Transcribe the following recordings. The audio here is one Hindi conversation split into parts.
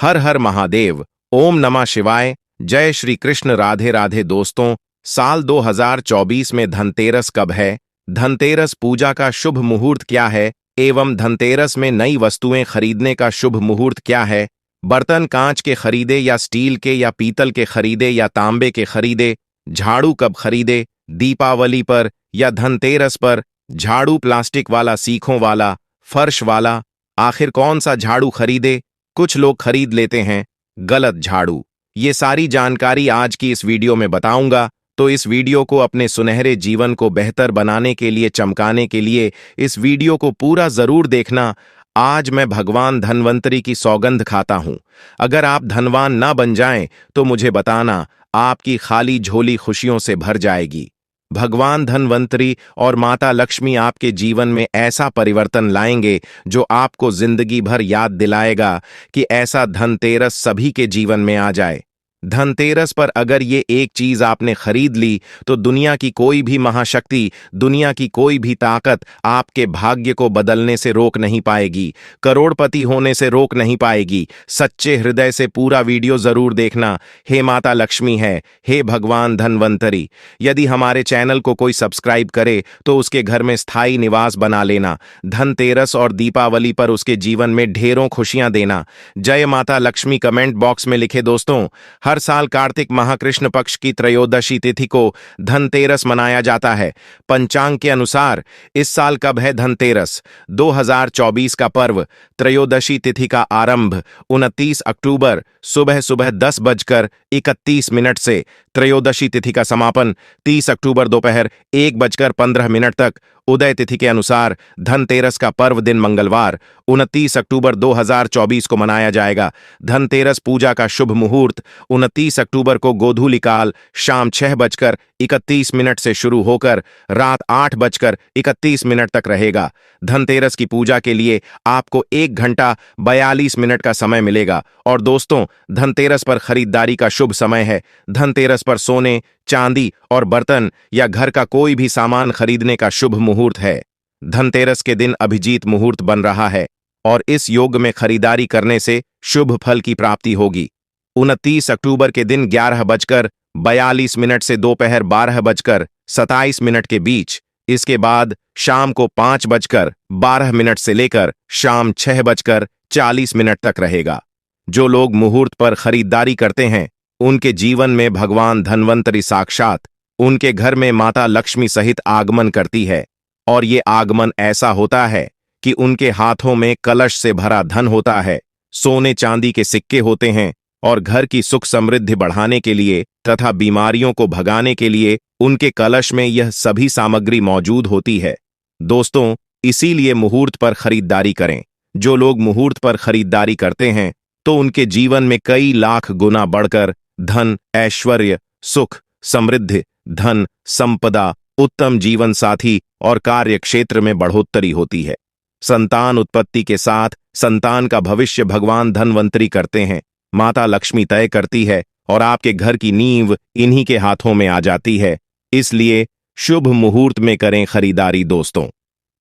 हर हर महादेव। ओम नमः शिवाय। जय श्री कृष्ण। राधे राधे दोस्तों। साल 2024 में धनतेरस कब है? धनतेरस पूजा का शुभ मुहूर्त क्या है एवं धनतेरस में नई वस्तुएं खरीदने का शुभ मुहूर्त क्या है? बर्तन कांच के खरीदे या स्टील के या पीतल के खरीदे या तांबे के खरीदे? झाड़ू कब खरीदे? दीपावली पर या धनतेरस पर? झाड़ू प्लास्टिक वाला, सीखों वाला, फर्श वाला? आखिर कौन सा झाड़ू खरीदे? कुछ लोग खरीद लेते हैं गलत झाड़ू। ये सारी जानकारी आज की इस वीडियो में बताऊंगा, तो इस वीडियो को अपने सुनहरे जीवन को बेहतर बनाने के लिए, चमकाने के लिए इस वीडियो को पूरा जरूर देखना। आज मैं भगवान धन्वंतरी की सौगंध खाता हूं। अगर आप धनवान ना बन जाएं तो मुझे बताना, आपकी खाली झोली खुशियों से भर जाएगी। भगवान धन्वंतरी और माता लक्ष्मी आपके जीवन में ऐसा परिवर्तन लाएंगे जो आपको जिंदगी भर याद दिलाएगा कि ऐसा धनतेरस सभी के जीवन में आ जाए। धनतेरस पर अगर ये एक चीज आपने खरीद ली तो दुनिया की कोई भी महाशक्ति, दुनिया की कोई भी ताकत आपके भाग्य को बदलने से रोक नहीं पाएगी, करोड़पति होने से रोक नहीं पाएगी। सच्चे हृदय से पूरा वीडियो जरूर देखना। हे माता लक्ष्मी है, हे भगवान धन्वंतरी। यदि हमारे चैनल को कोई सब्सक्राइब करे तो उसके घर में स्थायी निवास बना लेना। धनतेरस और दीपावली पर उसके जीवन में ढेरों खुशियां देना। जय माता लक्ष्मी कमेंट बॉक्स में लिखे दोस्तों। हर साल कार्तिक माह कृष्ण पक्ष की त्रयोदशी तिथि को धनतेरस मनाया जाता है। पंचांग के अनुसार इस साल कब है धनतेरस? 2024 का पर्व त्रयोदशी तिथि का आरंभ 29 अक्टूबर सुबह सुबह 10:31 से, त्रयोदशी तिथि का समापन 30 अक्टूबर दोपहर 1:15 तक। उदय तिथि के अनुसार धनतेरस का पर्व दिन मंगलवार 29 अक्टूबर 2024 को मनाया जाएगा। धनतेरस पूजा का शुभ मुहूर्त 29 अक्टूबर को गोधूलि काल शाम 6:31 से शुरू होकर रात 8:31 तक रहेगा। धनतेरस की पूजा के लिए आपको 1 घंटा 42 मिनट का समय मिलेगा। और दोस्तों, धनतेरस पर खरीदारी का शुभ समय है। धनतेरस पर सोने, चांदी और बर्तन या घर का कोई भी सामान खरीदने का शुभ मुहूर्त है। धनतेरस के दिन अभिजीत मुहूर्त बन रहा है और इस योग में खरीदारी करने से शुभ फल की प्राप्ति होगी। 29 अक्टूबर के दिन 11:42 से दोपहर 12:27 के बीच, इसके बाद शाम को 5:12 से लेकर शाम 6:40 तक रहेगा। जो लोग मुहूर्त पर खरीदारी करते हैं उनके जीवन में भगवान धन्वंतरी साक्षात उनके घर में माता लक्ष्मी सहित आगमन करती है। और ये आगमन ऐसा होता है कि उनके हाथों में कलश से भरा धन होता है, सोने चांदी के सिक्के होते हैं और घर की सुख समृद्धि बढ़ाने के लिए तथा बीमारियों को भगाने के लिए उनके कलश में यह सभी सामग्री मौजूद होती है। दोस्तों, इसीलिए मुहूर्त पर खरीदारी करें। जो लोग मुहूर्त पर खरीदारी करते हैं तो उनके जीवन में कई लाख गुना बढ़कर धन, ऐश्वर्य, सुख, समृद्धि, धन, संपदा, उत्तम जीवन साथी और कार्य क्षेत्र में बढ़ोतरी होती है। संतान उत्पत्ति के साथ संतान का भविष्य भगवान धन्वंतरी करते हैं, माता लक्ष्मी तय करती है और आपके घर की नींव इन्हीं के हाथों में आ जाती है। इसलिए शुभ मुहूर्त में करें खरीदारी दोस्तों।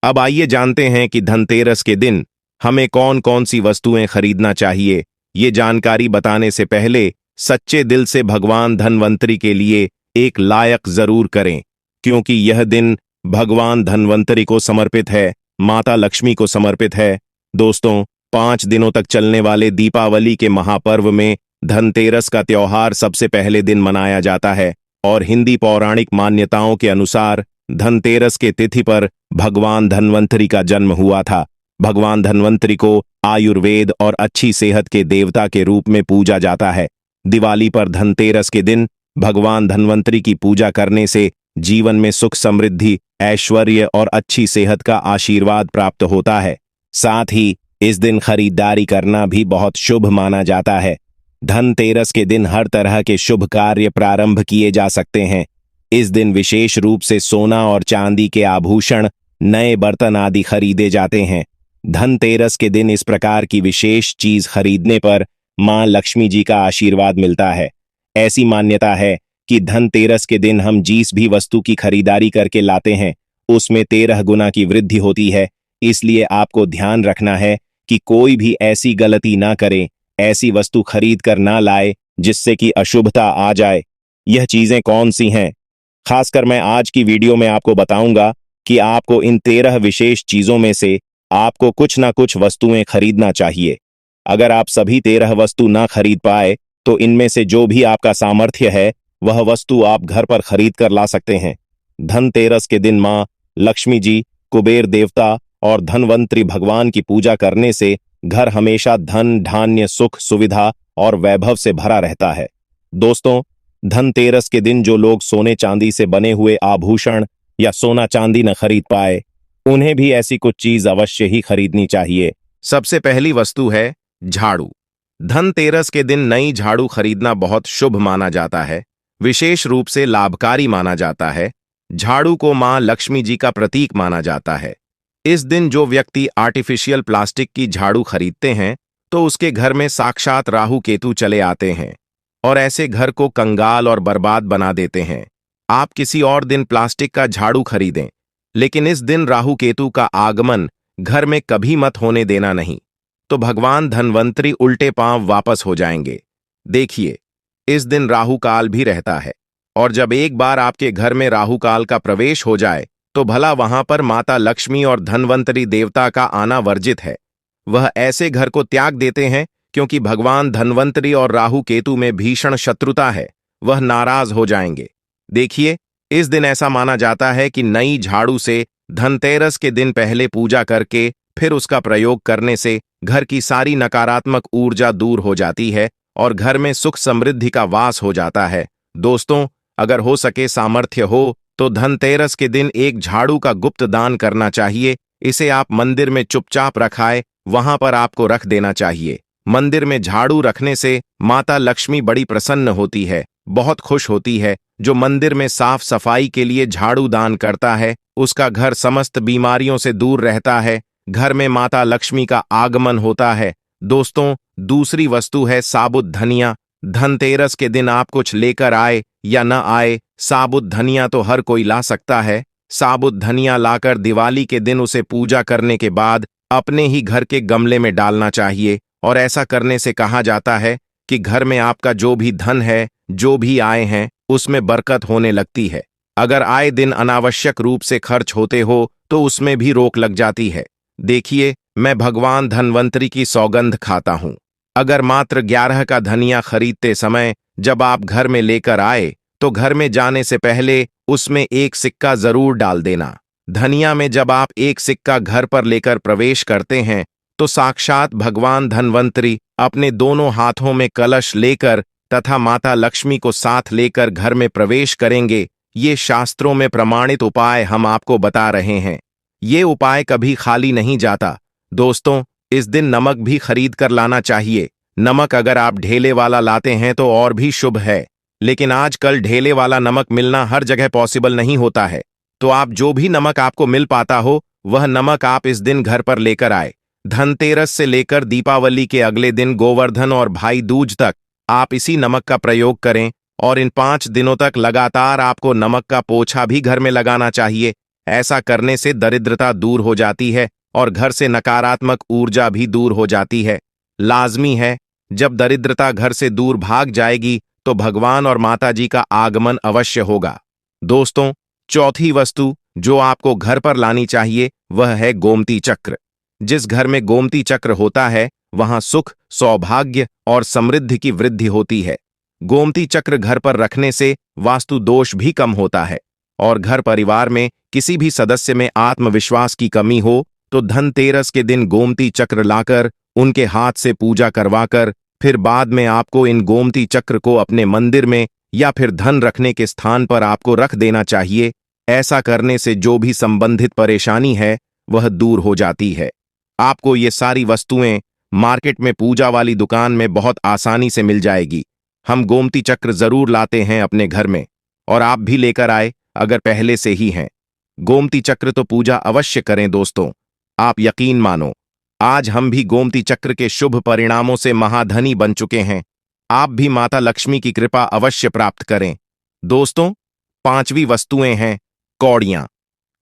अब आइए जानते हैं कि धनतेरस के दिन हमें कौन कौन सी वस्तुएं खरीदना चाहिए। ये जानकारी बताने से पहले सच्चे दिल से भगवान धन्वंतरी के लिए एक लायक जरूर करें, क्योंकि यह दिन भगवान धन्वंतरी को समर्पित है, माता लक्ष्मी को समर्पित है। दोस्तों, 5 दिनों तक चलने वाले दीपावली के महापर्व में धनतेरस का त्योहार सबसे पहले दिन मनाया जाता है और हिंदी पौराणिक मान्यताओं के अनुसार धनतेरस के तिथि पर भगवान धन्वंतरी का जन्म हुआ था। भगवान धन्वंतरी को आयुर्वेद और अच्छी सेहत के देवता के रूप में पूजा जाता है। दिवाली पर धनतेरस के दिन भगवान धन्वंतरी की पूजा करने से जीवन में सुख समृद्धि, ऐश्वर्य और अच्छी सेहत का आशीर्वाद प्राप्त होता है। साथ ही इस दिन खरीदारी करना भी बहुत शुभ माना जाता है। धनतेरस के दिन हर तरह के शुभ कार्य प्रारंभ किए जा सकते हैं। इस दिन विशेष रूप से सोना और चांदी के आभूषण, नए बर्तन आदि खरीदे जाते हैं। धनतेरस के दिन इस प्रकार की विशेष चीज खरीदने पर मां लक्ष्मी जी का आशीर्वाद मिलता है। ऐसी मान्यता है कि धनतेरस के दिन हम जिस भी वस्तु की खरीदारी करके लाते हैं उसमें 13 गुना की वृद्धि होती है। इसलिए आपको ध्यान रखना है कि कोई भी ऐसी गलती ना करें, ऐसी वस्तु खरीद कर ना लाए जिससे कि अशुभता आ जाए। यह चीजें कौन सी हैं? खासकर मैं आज की वीडियो में आपको बताऊंगा कि आपको इन 13 विशेष चीजों में से आपको कुछ ना कुछ वस्तुएं खरीदना चाहिए। अगर आप सभी 13 वस्तु ना खरीद पाए तो इनमें से जो भी आपका सामर्थ्य है वह वस्तु आप घर पर खरीद कर ला सकते हैं। धनतेरस के दिन मां लक्ष्मी जी, कुबेर देवता और धनवंतरी भगवान की पूजा करने से घर हमेशा धन, धान्य, सुख, सुविधा और वैभव से भरा रहता है। दोस्तों, धनतेरस के दिन जो लोग सोने चांदी से बने हुए आभूषण या सोना चांदी न खरीद पाए, उन्हें भी ऐसी कुछ चीज अवश्य ही खरीदनी चाहिए। सबसे पहली वस्तु है झाड़ू। धनतेरस के दिन नई झाड़ू खरीदना बहुत शुभ माना जाता है, विशेष रूप से लाभकारी माना जाता है। झाड़ू को मां लक्ष्मी जी का प्रतीक माना जाता है। इस दिन जो व्यक्ति आर्टिफिशियल प्लास्टिक की झाड़ू खरीदते हैं तो उसके घर में साक्षात राहु केतु चले आते हैं और ऐसे घर को कंगाल और बर्बाद बना देते हैं। आप किसी और दिन प्लास्टिक का झाड़ू खरीदें, लेकिन इस दिन राहु केतु का आगमन घर में कभी मत होने देना नहीं, तो भगवान धनवंतरी उल्टे पांव वापस हो जाएंगे। देखिए, इस दिन राहु काल भी रहता है और जब एक बार आपके घर में राहु काल का प्रवेश हो जाए तो भला वहां पर माता लक्ष्मी और धनवंतरी देवता का आना वर्जित है। वह ऐसे घर को त्याग देते हैं क्योंकि भगवान धनवंतरी और राहु केतु में भीषण शत्रुता है, वह नाराज हो जाएंगे। देखिए, इस दिन ऐसा माना जाता है कि नई झाड़ू से धनतेरस के दिन पहले पूजा करके फिर उसका प्रयोग करने से घर की सारी नकारात्मक ऊर्जा दूर हो जाती है और घर में सुख समृद्धि का वास हो जाता है। दोस्तों, अगर हो सके, सामर्थ्य हो तो धनतेरस के दिन एक झाड़ू का गुप्त दान करना चाहिए। इसे आप मंदिर में चुपचाप रखाए, वहां पर आपको रख देना चाहिए। मंदिर में झाड़ू रखने से माता लक्ष्मी बड़ी प्रसन्न होती है, बहुत खुश होती है। जो मंदिर में साफ सफाई के लिए झाड़ू दान करता है उसका घर समस्त बीमारियों से दूर रहता है, घर में माता लक्ष्मी का आगमन होता है। दोस्तों, दूसरी वस्तु है साबुत धनिया। धनतेरस के दिन आप कुछ लेकर आए या न आए, साबुत धनिया तो हर कोई ला सकता है। साबुत धनिया लाकर दिवाली के दिन उसे पूजा करने के बाद अपने ही घर के गमले में डालना चाहिए और ऐसा करने से कहा जाता है कि घर में आपका जो भी धन है, जो भी आए हैं, उसमें बरकत होने लगती है। अगर आए दिन अनावश्यक रूप से खर्च होते हो तो उसमें भी रोक लग जाती है। देखिए, मैं भगवान धनवंतरी की सौगंध खाता हूं। अगर मात्र 11 का धनिया खरीदते समय जब आप घर में लेकर आए तो घर में जाने से पहले उसमें एक सिक्का जरूर डाल देना। धनिया में जब आप एक सिक्का घर पर लेकर प्रवेश करते हैं तो साक्षात भगवान धनवंतरी अपने दोनों हाथों में कलश लेकर तथा माता लक्ष्मी को साथ लेकर घर में प्रवेश करेंगे। ये शास्त्रों में प्रमाणित उपाय हम आपको बता रहे हैं। ये उपाय कभी खाली नहीं जाता। दोस्तों, इस दिन नमक भी खरीद कर लाना चाहिए। नमक अगर आप ढेले वाला लाते हैं तो और भी शुभ है, लेकिन आजकल ढेले वाला नमक मिलना हर जगह पॉसिबल नहीं होता है, तो आप जो भी नमक आपको मिल पाता हो वह नमक आप इस दिन घर पर लेकर आए। धनतेरस से लेकर दीपावली के अगले दिन गोवर्धन और भाई दूज तक आप इसी नमक का प्रयोग करें और इन 5 दिनों तक लगातार आपको नमक का पोछा भी घर में लगाना चाहिए। ऐसा करने से दरिद्रता दूर हो जाती है और घर से नकारात्मक ऊर्जा भी दूर हो जाती है। लाजमी है, जब दरिद्रता घर से दूर भाग जाएगी तो भगवान और माता जी का आगमन अवश्य होगा। दोस्तों, चौथी वस्तु जो आपको घर पर लानी चाहिए वह है गोमती चक्र। जिस घर में गोमती चक्र होता है वहां सुख, सौभाग्य और समृद्धि की वृद्धि होती है। गोमती चक्र घर पर रखने से वास्तु दोष भी कम होता है और घर परिवार में किसी भी सदस्य में आत्मविश्वास की कमी हो तो धनतेरस के दिन गोमती चक्र लाकर उनके हाथ से पूजा करवाकर फिर बाद में आपको इन गोमती चक्र को अपने मंदिर में या फिर धन रखने के स्थान पर आपको रख देना चाहिए। ऐसा करने से जो भी संबंधित परेशानी है वह दूर हो जाती है। आपको ये सारी वस्तुएं मार्केट में पूजा वाली दुकान में बहुत आसानी से मिल जाएगी। हम गोमती चक्र जरूर लाते हैं अपने घर में और आप भी लेकर आए अगर पहले से ही हैं। गोमती चक्र तो पूजा अवश्य करें। दोस्तों, आप यकीन मानो, आज हम भी गोमती चक्र के शुभ परिणामों से महाधनी बन चुके हैं। आप भी माता लक्ष्मी की कृपा अवश्य प्राप्त करें। दोस्तों, 5वीं वस्तुएं हैं कौड़ियां।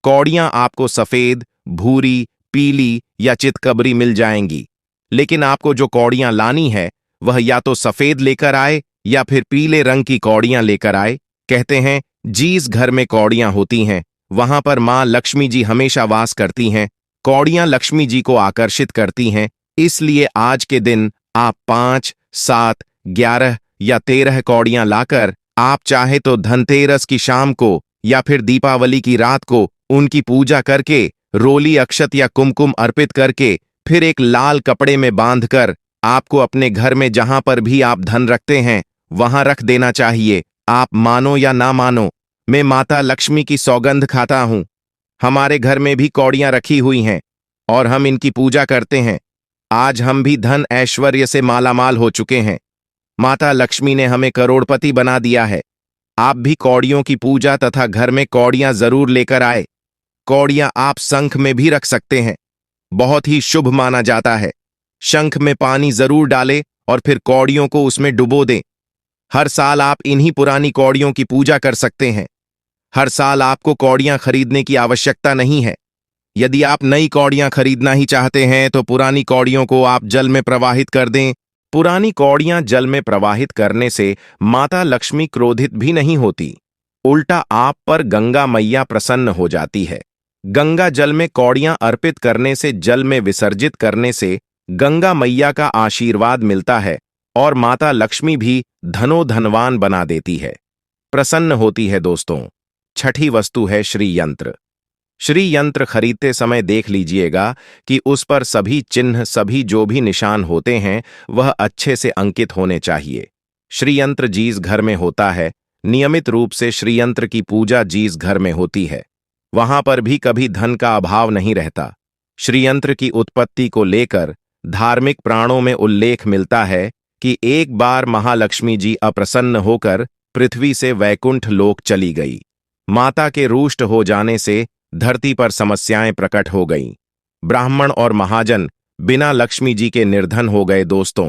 कौड़ियां आपको सफेद, भूरी, पीली या चितकबरी मिल जाएंगी, लेकिन आपको जो कौड़ियां लानी है वह या तो सफेद लेकर आए या फिर पीले रंग की कौड़ियां लेकर आए। कहते हैं जिस घर में कौड़ियां होती हैं वहां पर मां लक्ष्मी जी हमेशा वास करती हैं। कौड़ियां लक्ष्मी जी को आकर्षित करती हैं, इसलिए आज के दिन आप 5, 7, 11 या 13 कौड़ियां लाकर आप चाहे तो धनतेरस की शाम को या फिर दीपावली की रात को उनकी पूजा करके रोली अक्षत या कुमकुम अर्पित करके फिर एक लाल कपड़े में बांधकर आपको अपने घर में जहां पर भी आप धन रखते हैं वहां रख देना चाहिए। आप मानो या ना मानो, मैं माता लक्ष्मी की सौगंध खाता हूं। हमारे घर में भी कौड़ियां रखी हुई हैं और हम इनकी पूजा करते हैं। आज हम भी धन ऐश्वर्य से मालामाल हो चुके हैं। माता लक्ष्मी ने हमें करोड़पति बना दिया है। आप भी कौड़ियों की पूजा तथा घर में कौड़ियां जरूर लेकर आए। कौड़ियां आप शंख में भी रख सकते हैं, बहुत ही शुभ माना जाता है। शंख में पानी जरूर डालें और फिर कौड़ियों को उसमें डुबो दें। हर साल आप इन्हीं पुरानी कौड़ियों की पूजा कर सकते हैं। हर साल आपको कौड़ियां खरीदने की आवश्यकता नहीं है। यदि आप नई कौड़ियां खरीदना ही चाहते हैं तो पुरानी कौड़ियों को आप जल में प्रवाहित कर दें। पुरानी कौड़ियां जल में प्रवाहित करने से माता लक्ष्मी क्रोधित भी नहीं होती, उल्टा आप पर गंगा मैया प्रसन्न हो जाती है। गंगा जल में कौड़ियां अर्पित करने से, जल में विसर्जित करने से गंगा मैया का आशीर्वाद मिलता है और माता लक्ष्मी भी धनोधनवान बना देती है, प्रसन्न होती है। दोस्तों, छठी वस्तु है श्री यंत्र। श्री यंत्र खरीदते समय देख लीजिएगा कि उस पर सभी चिन्ह, सभी जो भी निशान होते हैं वह अच्छे से अंकित होने चाहिए। श्री यंत्र जिस घर में होता है, नियमित रूप से श्री यंत्र की पूजा जिस घर में होती है वहां पर भी कभी धन का अभाव नहीं रहता। श्री यंत्र की उत्पत्ति को लेकर धार्मिक प्राणों में उल्लेख मिलता है कि एक बार महालक्ष्मी जी अप्रसन्न होकर पृथ्वी से वैकुंठ लोक चली गई। माता के रुष्ट हो जाने से धरती पर समस्याएं प्रकट हो गईं। ब्राह्मण और महाजन बिना लक्ष्मी जी के निर्धन हो गए। दोस्तों,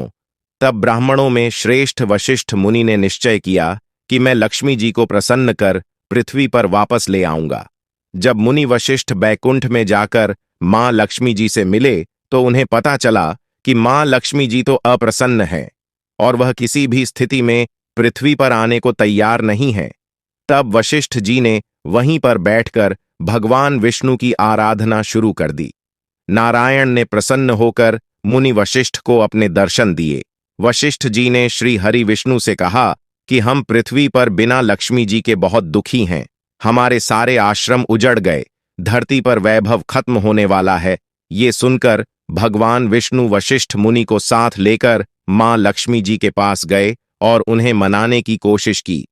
तब ब्राह्मणों में श्रेष्ठ वशिष्ठ मुनि ने निश्चय किया कि मैं लक्ष्मी जी को प्रसन्न कर पृथ्वी पर वापस ले आऊंगा। जब मुनि वशिष्ठ बैकुंठ में जाकर मां लक्ष्मी जी से मिले तो उन्हें पता चला कि मां लक्ष्मी जी तो अप्रसन्न है और वह किसी भी स्थिति में पृथ्वी पर आने को तैयार नहीं है। तब वशिष्ठ जी ने वहीं पर बैठकर भगवान विष्णु की आराधना शुरू कर दी। नारायण ने प्रसन्न होकर मुनि वशिष्ठ को अपने दर्शन दिए। वशिष्ठ जी ने श्री हरि विष्णु से कहा कि हम पृथ्वी पर बिना लक्ष्मी जी के बहुत दुखी हैं। हमारे सारे आश्रम उजड़ गए, धरती पर वैभव खत्म होने वाला है। ये सुनकर भगवान विष्णु वशिष्ठ मुनि को साथ लेकर मां लक्ष्मी जी के पास गए और उन्हें मनाने की कोशिश की,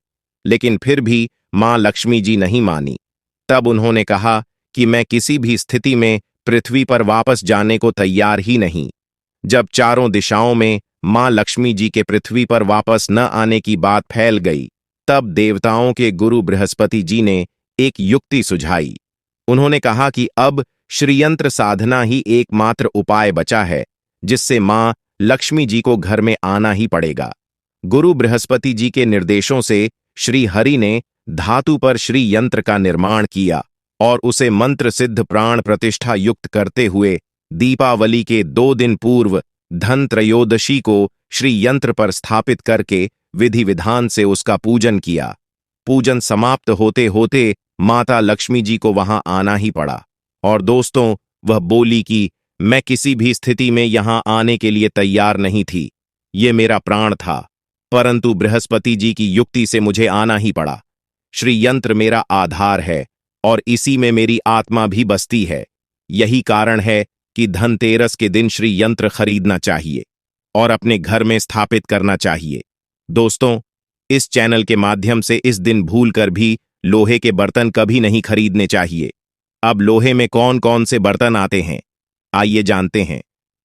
लेकिन फिर भी मां लक्ष्मी जी नहीं मानी। तब उन्होंने कहा कि मैं किसी भी स्थिति में पृथ्वी पर वापस जाने को तैयार ही नहीं। जब चारों दिशाओं में मां लक्ष्मी जी के पृथ्वी पर वापस न आने की बात फैल गई, तब देवताओं के गुरु बृहस्पति जी ने एक युक्ति सुझाई। उन्होंने कहा कि अब श्रीयंत्र साधना ही एकमात्र उपाय बचा है जिससे मां लक्ष्मी जी को घर में आना ही पड़ेगा। गुरु बृहस्पति जी के निर्देशों से श्री हरि ने धातु पर श्री यंत्र का निर्माण किया और उसे मंत्र सिद्ध प्राण प्रतिष्ठा युक्त करते हुए दीपावली के 2 दिन पूर्व धन त्रयोदशी को श्री यंत्र पर स्थापित करके विधि विधान से उसका पूजन किया। पूजन समाप्त होते होते माता लक्ष्मी जी को वहां आना ही पड़ा और दोस्तों, वह बोली कि मैं किसी भी स्थिति में यहां आने के लिए तैयार नहीं थी, ये मेरा प्राण था, परंतु बृहस्पति जी की युक्ति से मुझे आना ही पड़ा। श्री यंत्र मेरा आधार है और इसी में मेरी आत्मा भी बसती है। यही कारण है कि धनतेरस के दिन श्री यंत्र खरीदना चाहिए और अपने घर में स्थापित करना चाहिए। दोस्तों, इस चैनल के माध्यम से इस दिन भूलकर भी लोहे के बर्तन कभी नहीं खरीदने चाहिए। अब लोहे में कौन कौन से बर्तन आते हैं, आइए जानते हैं।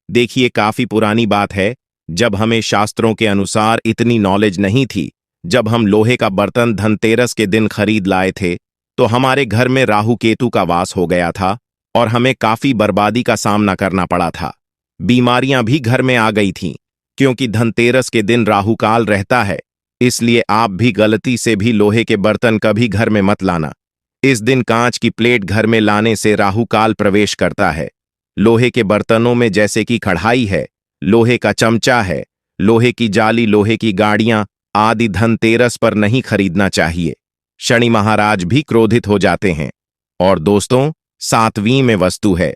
देखिए, काफी पुरानी बात है, जब हमें शास्त्रों के अनुसार इतनी नॉलेज नहीं थी। जब हम लोहे का बर्तन धनतेरस के दिन खरीद लाए थे तो हमारे घर में राहु केतु का वास हो गया था और हमें काफी बर्बादी का सामना करना पड़ा था। बीमारियां भी घर में आ गई थीं, क्योंकि धनतेरस के दिन राहु काल रहता है। इसलिए आप भी गलती से भी लोहे के बर्तन कभी घर में मत लाना। इस दिन कांच की प्लेट घर में लाने से राहु काल प्रवेश करता है। लोहे के बर्तनों में जैसे कि कढ़ाई है, लोहे का चमचा है, लोहे की जाली, लोहे की गाड़ियां आदि धनतेरस पर नहीं खरीदना चाहिए। शनि महाराज भी क्रोधित हो जाते हैं। और दोस्तों, 7वीं में वस्तु है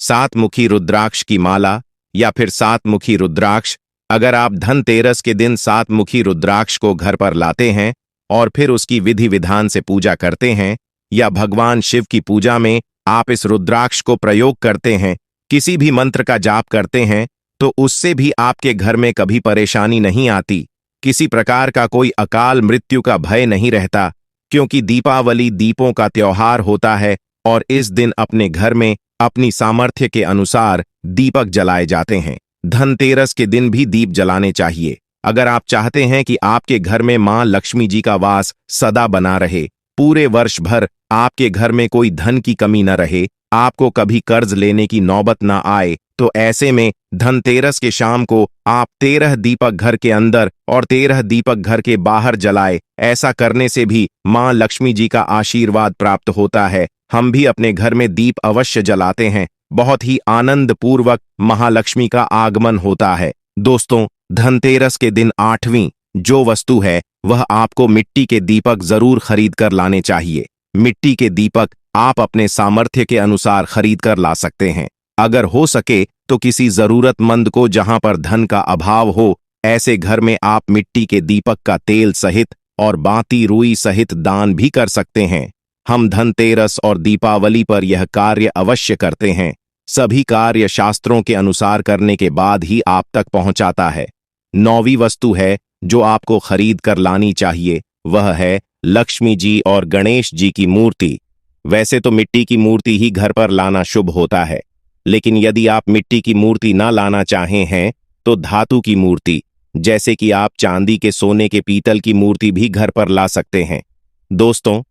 सातमुखी रुद्राक्ष की माला या फिर सातमुखी रुद्राक्ष। अगर आप धनतेरस के दिन सातमुखी रुद्राक्ष को घर पर लाते हैं और फिर उसकी विधि विधान से पूजा करते हैं, या भगवान शिव की पूजा में आप इस रुद्राक्ष को प्रयोग करते हैं, किसी भी मंत्र का जाप करते हैं, तो उससे भी आपके घर में कभी परेशानी नहीं आती, किसी प्रकार का कोई अकाल मृत्यु का भय नहीं रहता, क्योंकि दीपावली दीपों का त्योहार होता है और इस दिन अपने घर में अपनी सामर्थ्य के अनुसार दीपक जलाए जाते हैं। धनतेरस के दिन भी दीप जलाने चाहिए। अगर आप चाहते हैं कि आपके घर में मां लक्ष्मी जी का वास सदा बना रहे, पूरे वर्ष भर आपके घर में कोई धन की कमी न रहे, आपको कभी कर्ज लेने की नौबत ना आए, तो ऐसे में धनतेरस के शाम को आप 13 दीपक घर के अंदर और 13 दीपक घर के बाहर जलाए। ऐसा करने से भी मां लक्ष्मी जी का आशीर्वाद प्राप्त होता है। हम भी अपने घर में दीप अवश्य जलाते हैं। बहुत ही आनंद पूर्वक महालक्ष्मी का आगमन होता है। दोस्तों, धनतेरस के दिन 8वीं जो वस्तु है वह आपको मिट्टी के दीपक जरूर खरीद कर लाने चाहिए। मिट्टी के दीपक आप अपने सामर्थ्य के अनुसार खरीद कर ला सकते हैं। अगर हो सके तो किसी जरूरतमंद को, जहां पर धन का अभाव हो, ऐसे घर में आप मिट्टी के दीपक का तेल सहित और बाती रुई सहित दान भी कर सकते हैं। हम धनतेरस और दीपावली पर यह कार्य अवश्य करते हैं। सभी कार्य शास्त्रों के अनुसार करने के बाद ही आप तक पहुंचाता है। 9वीं वस्तु है जो आपको खरीद कर लानी चाहिए, वह है लक्ष्मी जी और गणेश जी की मूर्ति। वैसे तो मिट्टी की मूर्ति ही घर पर लाना शुभ होता है, लेकिन यदि आप मिट्टी की मूर्ति ना लाना चाहे हैं तो धातु की मूर्ति, जैसे कि आप चांदी के, सोने के, पीतल की मूर्ति भी घर पर ला सकते हैं। दोस्तों,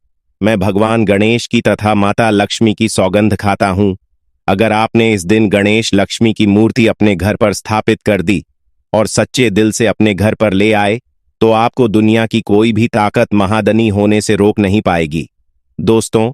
मैं भगवान गणेश की तथा माता लक्ष्मी की सौगंध खाता हूं, अगर आपने इस दिन गणेश लक्ष्मी की मूर्ति अपने घर पर स्थापित कर दी और सच्चे दिल से अपने घर पर ले आए, तो आपको दुनिया की कोई भी ताकत महाधनी होने से रोक नहीं पाएगी। दोस्तों,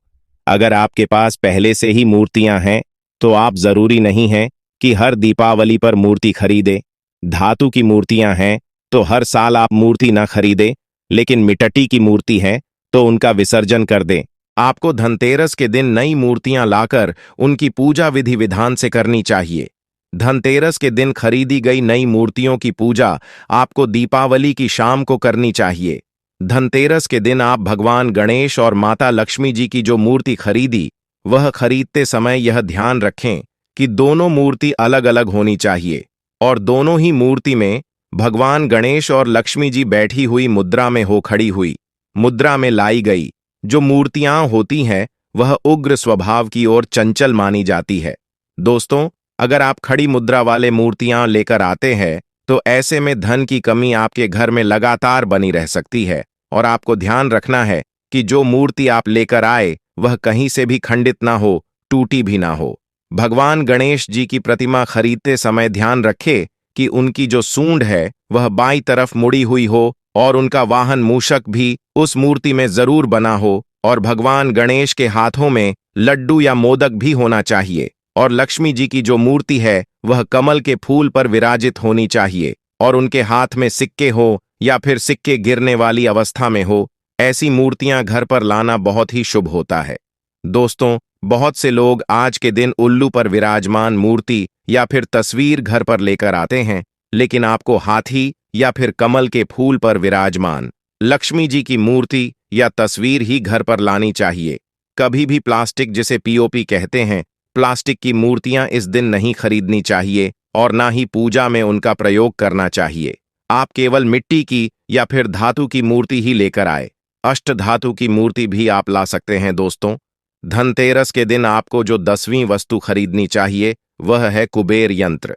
अगर आपके पास पहले से ही मूर्तियां हैं तो आप जरूरी नहीं है कि हर दीपावली पर मूर्ति खरीदें। धातु की मूर्तियां हैं तो हर साल आप मूर्ति ना खरीदें, लेकिन मिट्टी की मूर्ति है तो उनका विसर्जन कर दें। आपको धनतेरस के दिन नई मूर्तियां लाकर उनकी पूजा विधि विधान से करनी चाहिए। धनतेरस के दिन खरीदी गई नई मूर्तियों की पूजा आपको दीपावली की शाम को करनी चाहिए। धनतेरस के दिन आप भगवान गणेश और माता लक्ष्मी जी की जो मूर्ति खरीदी, वह खरीदते समय यह ध्यान रखें कि दोनों मूर्ति अलग अलग होनी चाहिए और दोनों ही मूर्ति में भगवान गणेश और लक्ष्मी जी बैठी हुई मुद्रा में हो, खड़ी हुई मुद्रा में लाई गई। जो मूर्तियां होती हैं वह उग्र स्वभाव की ओर चंचल मानी जाती है। दोस्तों, अगर आप खड़ी मुद्रा वाले मूर्तियां लेकर आते हैं तो ऐसे में धन की कमी आपके घर में लगातार बनी रह सकती है, और आपको ध्यान रखना है कि जो मूर्ति आप लेकर आए वह कहीं से भी खंडित ना हो, टूटी भी ना हो। भगवान गणेश जी की प्रतिमा खरीदते समय ध्यान रखें कि उनकी जो सूंड है वह बाईं तरफ मुड़ी हुई हो और उनका वाहन मूषक भी उस मूर्ति में जरूर बना हो, और भगवान गणेश के हाथों में लड्डू या मोदक भी होना चाहिए, और लक्ष्मी जी की जो मूर्ति है वह कमल के फूल पर विराजित होनी चाहिए, और उनके हाथ में सिक्के हो या फिर सिक्के गिरने वाली अवस्था में हो। ऐसी मूर्तियां घर पर लाना बहुत ही शुभ होता है। दोस्तों, बहुत से लोग आज के दिन उल्लू पर विराजमान मूर्ति या फिर तस्वीर घर पर लेकर आते हैं, लेकिन आपको हाथी या फिर कमल के फूल पर विराजमान लक्ष्मी जी की मूर्ति या तस्वीर ही घर पर लानी चाहिए। कभी भी प्लास्टिक, जिसे पीओपी कहते हैं, प्लास्टिक की मूर्तियां इस दिन नहीं खरीदनी चाहिए और ना ही पूजा में उनका प्रयोग करना चाहिए। आप केवल मिट्टी की या फिर धातु की मूर्ति ही लेकर आए। अष्ट धातु की मूर्ति भी आप ला सकते हैं। दोस्तों, धनतेरस के दिन आपको जो 10वीं वस्तु खरीदनी चाहिए वह है कुबेर यंत्र।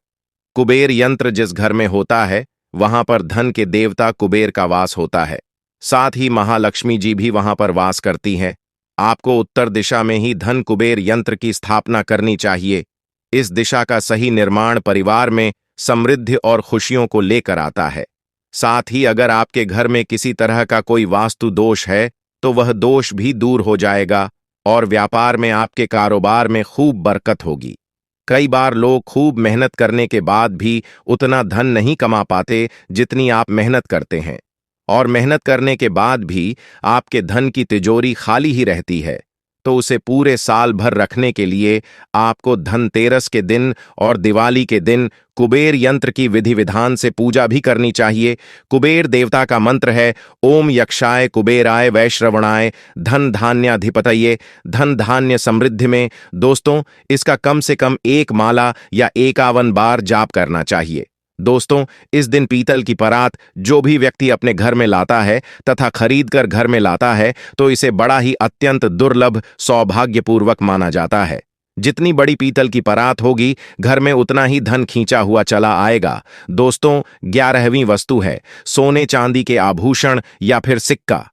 कुबेर यंत्र जिस घर में होता है वहां पर धन के देवता कुबेर का वास होता है, साथ ही महालक्ष्मी जी भी वहां पर वास करती हैं। आपको उत्तर दिशा में ही धन कुबेर यंत्र की स्थापना करनी चाहिए। इस दिशा का सही निर्माण परिवार में समृद्धि और खुशियों को लेकर आता है। साथ ही अगर आपके घर में किसी तरह का कोई वास्तु दोष है तो वह दोष भी दूर हो जाएगा और व्यापार में, आपके कारोबार में खूब बरकत होगी। कई बार लोग खूब मेहनत करने के बाद भी उतना धन नहीं कमा पाते जितनी आप मेहनत करते हैं, और मेहनत करने के बाद भी आपके धन की तिजोरी खाली ही रहती है। तो उसे पूरे साल भर रखने के लिए आपको धनतेरस के दिन और दिवाली के दिन कुबेर यंत्र की विधि विधान से पूजा भी करनी चाहिए। कुबेर देवता का मंत्र है ओम यक्षाय कुबेराय वैश्रवणाय धन धान्याधिपतये, धन धान्य समृद्धि में। दोस्तों, इसका कम से कम एक माला या 51 बार जाप करना चाहिए। दोस्तों, इस दिन पीतल की परात जो भी व्यक्ति अपने घर में लाता है तथा खरीद कर घर में लाता है तो इसे बड़ा ही अत्यंत दुर्लभ सौभाग्यपूर्वक माना जाता है। जितनी बड़ी पीतल की परात होगी घर में उतना ही धन खींचा हुआ चला आएगा। दोस्तों, 11वीं वस्तु है सोने चांदी के आभूषण या फिर सिक्का।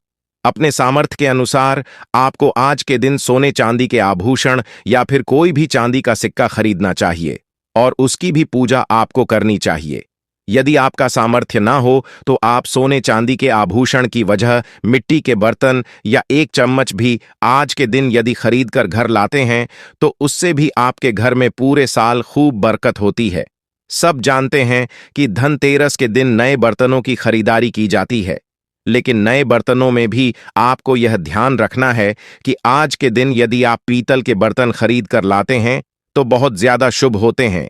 अपने सामर्थ्य के अनुसार आपको आज के दिन सोने चांदी के आभूषण या फिर कोई भी चांदी का सिक्का खरीदना चाहिए और उसकी भी पूजा आपको करनी चाहिए। यदि आपका सामर्थ्य ना हो तो आप सोने चांदी के आभूषण की वजह मिट्टी के बर्तन या एक चम्मच भी आज के दिन यदि खरीद कर घर लाते हैं तो उससे भी आपके घर में पूरे साल खूब बरकत होती है। सब जानते हैं कि धनतेरस के दिन नए बर्तनों की खरीदारी की जाती है, लेकिन नए बर्तनों में भी आपको यह ध्यान रखना है कि आज के दिन यदि आप पीतल के बर्तन खरीद कर लाते हैं तो बहुत ज्यादा शुभ होते हैं।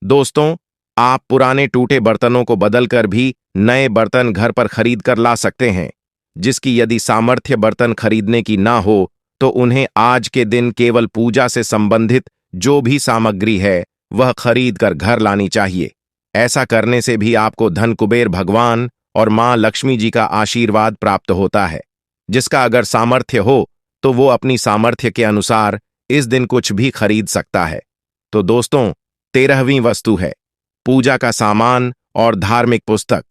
दोस्तों, आप पुराने टूटे बर्तनों को बदलकर भी नए बर्तन घर पर खरीद कर ला सकते हैं। जिसकी यदि सामर्थ्य बर्तन खरीदने की ना हो तो उन्हें आज के दिन केवल पूजा से संबंधित जो भी सामग्री है वह खरीद कर घर लानी चाहिए। ऐसा करने से भी आपको धन कुबेर भगवान और मां लक्ष्मी जी का आशीर्वाद प्राप्त होता है। जिसका अगर सामर्थ्य हो तो वो अपनी सामर्थ्य के अनुसार इस दिन कुछ भी खरीद सकता है। तो दोस्तों, 13वीं वस्तु है पूजा का सामान और धार्मिक पुस्तक।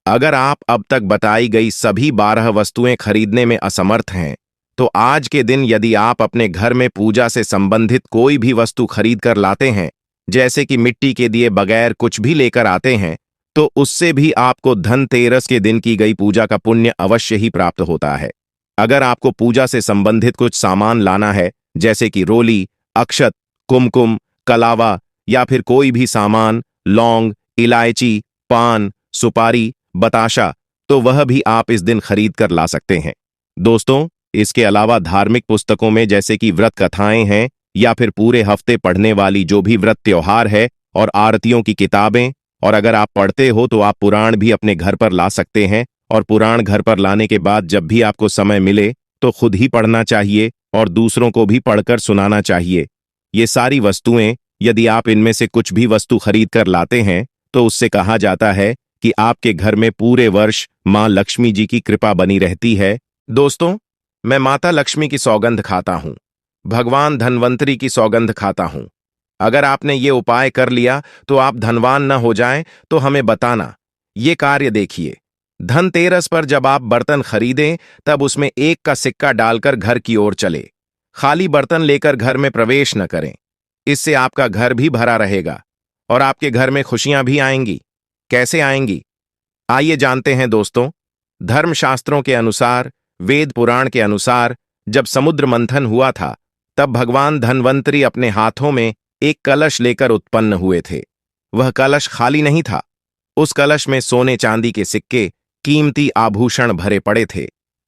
अगर आप अब तक बताई गई सभी 12 वस्तुएं खरीदने में असमर्थ हैं तो आज के दिन यदि आप अपने घर में पूजा से संबंधित कोई भी वस्तु खरीद कर लाते हैं, जैसे कि मिट्टी के दिए बगैर कुछ भी लेकर आते हैं, तो उससे भी आपको धनतेरस के दिन की गई पूजा का पुण्य अवश्य ही प्राप्त होता है। अगर आपको पूजा से संबंधित कुछ सामान लाना है, जैसे कि रोली, अक्षत, कुमकुम, कलावा या फिर कोई भी सामान, लौंग, इलायची, पान, सुपारी, बताशा, तो वह भी आप इस दिन खरीद कर ला सकते हैं। दोस्तों, इसके अलावा धार्मिक पुस्तकों में जैसे कि व्रत कथाएं हैं या फिर पूरे हफ्ते पढ़ने वाली जो भी व्रत त्योहार है और आरतियों की किताबें, और अगर आप पढ़ते हो तो आप पुराण भी अपने घर पर ला सकते हैं। और पुराण घर पर लाने के बाद जब भी आपको समय मिले तो खुद ही पढ़ना चाहिए और दूसरों को भी पढ़कर सुनाना चाहिए। ये सारी वस्तुएं यदि आप इनमें से कुछ भी वस्तु खरीद कर लाते हैं तो उससे कहा जाता है कि आपके घर में पूरे वर्ष मां लक्ष्मी जी की कृपा बनी रहती है। दोस्तों, मैं माता लक्ष्मी की सौगंध खाता हूं, भगवान धन्वंतरी की सौगंध खाता हूं। अगर आपने ये उपाय कर लिया तो आप धनवान न हो जाएं तो हमें बताना। ये कार्य देखिए, धनतेरस पर जब आप बर्तन खरीदें तब उसमें 1 का सिक्का डालकर घर की ओर चले। खाली बर्तन लेकर घर में प्रवेश न करें। इससे आपका घर भी भरा रहेगा और आपके घर में खुशियां भी आएंगी। कैसे आएंगी, आइए जानते हैं दोस्तों। धर्मशास्त्रों के अनुसार, वेद पुराण के अनुसार, जब समुद्र मंथन हुआ था तब भगवान धन्वंतरी अपने हाथों में एक कलश लेकर उत्पन्न हुए थे। वह कलश खाली नहीं था, उस कलश में सोने चांदी के सिक्के, कीमती आभूषण भरे पड़े थे।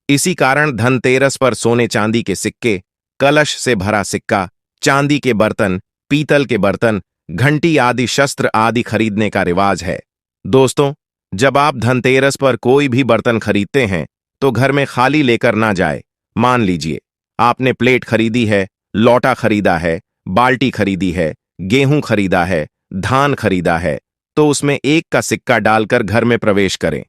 इसी कारण धनतेरस पर सोने चांदी के सिक्के, कलश से भरा सिक्का, चांदी के बर्तन, पीतल के बर्तन, घंटी आदि शस्त्र आदि खरीदने का रिवाज है। दोस्तों, जब आप धनतेरस पर कोई भी बर्तन खरीदते हैं तो घर में खाली लेकर ना जाए। मान लीजिए आपने प्लेट खरीदी है, लौटा खरीदा है, बाल्टी खरीदी है, गेहूं खरीदा है, धान खरीदा है, तो उसमें 1 का सिक्का डालकर घर में प्रवेश करें।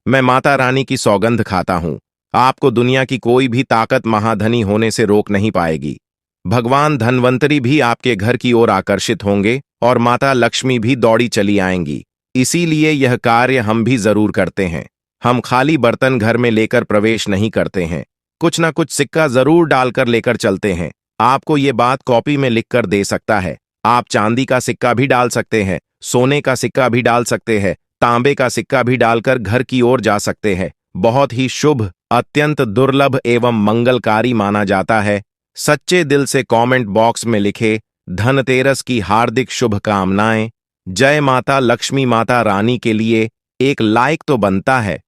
मैं माता रानी की सौगंध खाता हूं, आपको दुनिया की कोई भी ताकत महाधनी होने से रोक नहीं पाएगी। भगवान धन्वंतरी भी आपके घर की ओर आकर्षित होंगे और माता लक्ष्मी भी दौड़ी चली आएंगी। इसीलिए यह कार्य हम भी जरूर करते हैं। हम खाली बर्तन घर में लेकर प्रवेश नहीं करते हैं, कुछ ना कुछ सिक्का जरूर डालकर लेकर चलते हैं। आपको ये बात कॉपी में लिखकर दे सकता है। आप चांदी का सिक्का भी डाल सकते हैं, सोने का सिक्का भी डाल सकते हैं, तांबे का सिक्का भी डालकर घर की ओर जा सकते हैं। बहुत ही शुभ, अत्यंत दुर्लभ एवं मंगलकारी माना जाता है। सच्चे दिल से कमेंट बॉक्स में लिखे धनतेरस की हार्दिक शुभकामनाएं। जय माता लक्ष्मी माता रानी के लिए एक लाइक तो बनता है।